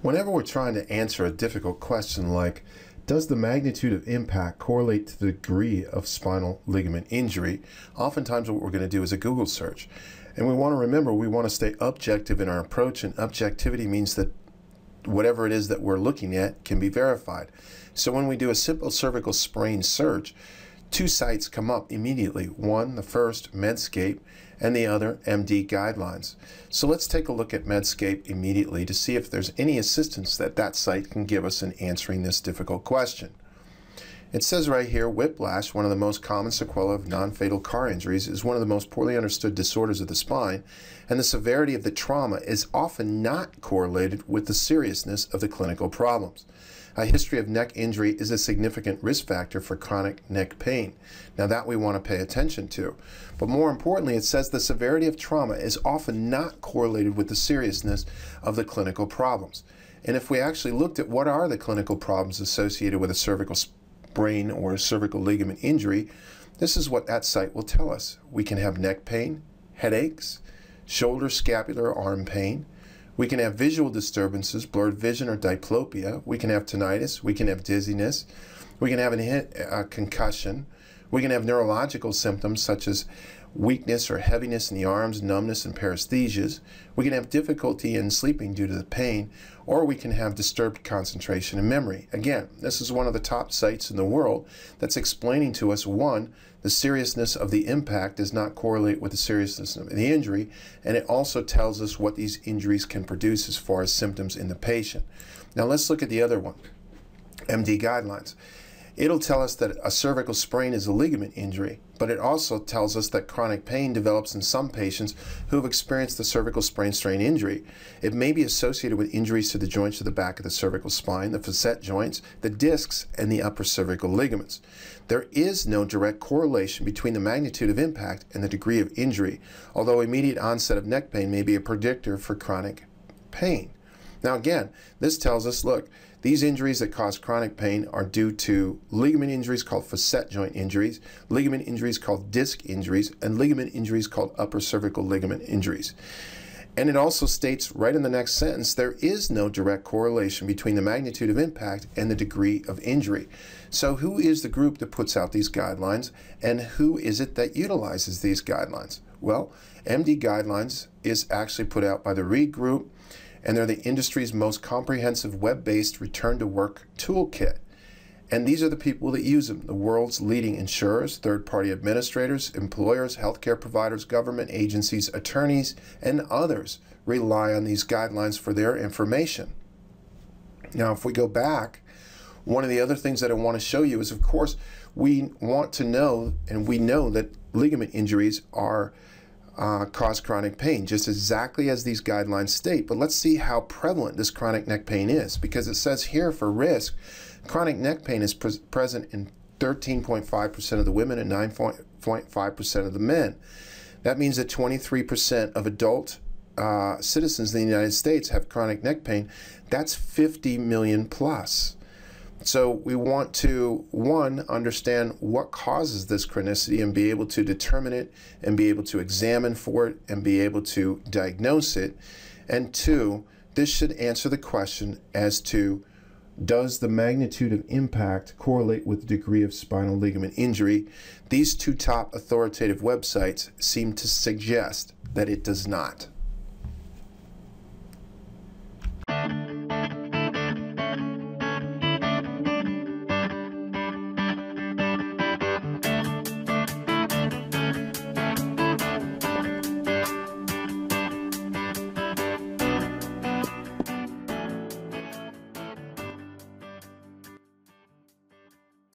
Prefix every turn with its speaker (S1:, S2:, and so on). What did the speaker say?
S1: Whenever we're trying to answer a difficult question like, does the magnitude of impact correlate to the degree of spinal ligament injury, oftentimes what we're going to do is a Google search. And we want to remember, we want to stay objective in our approach, and objectivity means that whatever it is that we're looking at can be verified. So when we do a simple cervical sprain search, two sites come up immediately. One, the first, Medscape, and the other, MD Guidelines. So let's take a look at Medscape immediately to see if there's any assistance that that site can give us in answering this difficult question. It says right here, whiplash, one of the most common sequelae of non-fatal car injuries, is one of the most poorly understood disorders of the spine, and the severity of the trauma is often not correlated with the seriousness of the clinical problems. A history of neck injury is a significant risk factor for chronic neck pain. Now that we want to pay attention to. But more importantly, it says the severity of trauma is often not correlated with the seriousness of the clinical problems. And if we actually looked at what are the clinical problems associated with a cervical sprain or a cervical ligament injury, this is what that site will tell us. We can have neck pain, headaches, shoulder, scapular, arm pain. We can have visual disturbances, blurred vision or diplopia. We can have tinnitus. We can have dizziness. We can have a concussion. We can have neurological symptoms such as weakness or heaviness in the arms, numbness and paresthesias. We can have difficulty in sleeping due to the pain, or we can have disturbed concentration and memory. Again, this is one of the top sites in the world that's explaining to us, one, the seriousness of the impact does not correlate with the seriousness of the injury, and it also tells us what these injuries can produce as far as symptoms in the patient. Now let's look at the other one, MD Guidelines. It'll tell us that a cervical sprain is a ligament injury, but it also tells us that chronic pain develops in some patients who have experienced the cervical sprain-strain injury. It may be associated with injuries to the joints of the back of the cervical spine, the facet joints, the discs, and the upper cervical ligaments. There is no direct correlation between the magnitude of impact and the degree of injury, although immediate onset of neck pain may be a predictor for chronic pain. Now again, this tells us, look, these injuries that cause chronic pain are due to ligament injuries called facet joint injuries, ligament injuries called disc injuries, and ligament injuries called upper cervical ligament injuries. And it also states right in the next sentence, there is no direct correlation between the magnitude of impact and the degree of injury. So who is the group that puts out these guidelines, and who is it that utilizes these guidelines? Well, MD Guidelines is actually put out by the Reed Group, and they're the industry's most comprehensive web-based return-to-work toolkit. And these are the people that use them, the world's leading insurers, third-party administrators, employers, healthcare providers, government agencies, attorneys, and others rely on these guidelines for their information. Now, if we go back, one of the other things that I want to show you is, of course, we want to know, and we know that ligament injuries are cause chronic pain, just exactly as these guidelines state. But let's see how prevalent this chronic neck pain is, because it says here for risk, chronic neck pain is present in 13.5% of the women and 9.5% of the men. That means that 23% of adult citizens in the United States have chronic neck pain. That's 50 million plus. So we want to, one, understand what causes this chronicity and be able to determine it and be able to examine for it and be able to diagnose it. And two, this should answer the question as to, does the magnitude of impact correlate with the degree of spinal ligament injury? These two top authoritative websites seem to suggest that it does not.